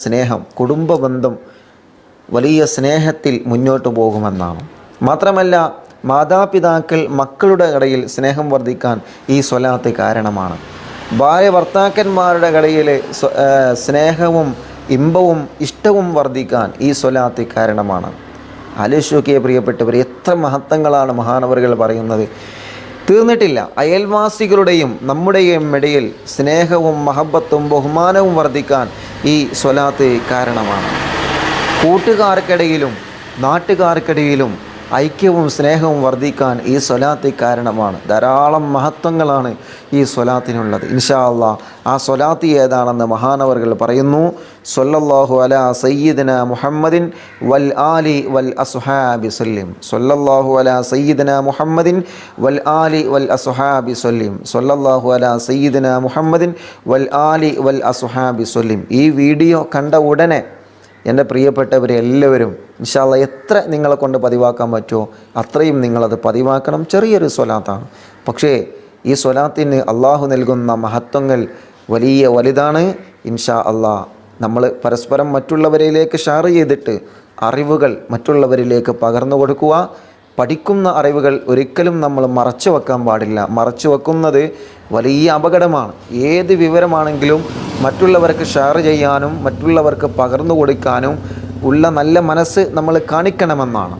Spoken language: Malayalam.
സ്നേഹം, കുടുംബ ബന്ധം വലിയ സ്നേഹത്തിൽ മുന്നോട്ട് പോകുമെന്നാണ്. മാത്രമല്ല, മാതാപിതാക്കൾ മക്കളുടെ ഇടയിൽ സ്നേഹം വർദ്ധിക്കാൻ ഈ സ്വലാത്ത് കാരണമാണ്. ഭാര്യ ഭർത്താക്കന്മാരുടെ ഇടയിൽ സ്നേഹവും ഇമ്പവും ഇഷ്ടവും വർദ്ധിക്കാൻ ഈ സ്വലാത്ത് കാരണമാണ്. ആലോചിച്ച് പ്രിയപ്പെട്ടവർ, എത്ര മഹത്വങ്ങളാണ് മഹാനവറുകൾ പറയുന്നത്, തീർന്നിട്ടില്ല. അയൽവാസികളുടെയും നമ്മുടെയും ഇടയിൽ സ്നേഹവും മഹബത്തും ബഹുമാനവും വർദ്ധിക്കാൻ ഈ സ്വലാത്ത് കാരണമാണ്. കൂട്ടുകാർക്കിടയിലും നാട്ടുകാർക്കിടയിലും ഐക്യവും സ്നേഹവും വർദ്ധിക്കാൻ ഈ സ്വലാത്ത് കാരണമാണ്. ധാരാളം മഹത്വങ്ങളാണ് ഈ സ്വലാത്തിനുള്ളത്. ഇൻഷാ അല്ലാഹ് ആ സ്വലാത്ത് ഏതാണെന്ന് മഹാനവറുകൾ പറയുന്നു. സ്വല്ലല്ലാഹു അലാ സയ്യിദന മുഹമ്മദിൻ വൽ ആലി വൽ അസ്ഹാബി സല്ലിം. സ്വല്ലല്ലാഹു അലാ സയ്യിദന മുഹമ്മദിൻ വൽ ആലി വൽ അസ്ഹാബി സല്ലിം. സ്വല്ലല്ലാഹു അലാ സയ്യിദന മുഹമ്മദിൻ വൽ ആലി വൽ അസ്ഹാബി സല്ലിം. ഈ വീഡിയോ കണ്ട ഉടനെ എൻ്റെ പ്രിയപ്പെട്ടവരെ എല്ലാവരും ഇൻഷാ അല്ലാഹ് എത്ര നിങ്ങളെ കൊണ്ട് പതിവാക്കാൻ പറ്റുമോ അത്രയും നിങ്ങളത് പതിവാക്കണം. ചെറിയൊരു സ്വലാത്താണ്, പക്ഷേ ഈ സ്വലാത്തിന് അള്ളാഹു നൽകുന്ന മഹത്വങ്ങൾ വലുതാണ്. ഇൻഷാ അല്ലാഹ് നമ്മൾ പരസ്പരം മറ്റുള്ളവരിലേക്ക് ഷെയർ ചെയ്തിട്ട് അറിവുകൾ മറ്റുള്ളവരിലേക്ക് പകർന്നു കൊടുക്കുക. പഠിക്കുന്ന അറിവുകൾ ഒരിക്കലും നമ്മൾ മറച്ചു വെക്കാൻ പാടില്ല. മറച്ചു വെക്കുന്നത് വലിയ അപകടമാണ്. ഏത് വിവരമാണെങ്കിലും മറ്റുള്ളവർക്ക് ഷെയർ ചെയ്യാനും മറ്റുള്ളവർക്ക് പകർന്നു കൊടുക്കാനും ഉള്ള നല്ല മനസ്സ് നമ്മൾ കാണിക്കണമെന്നാണ്.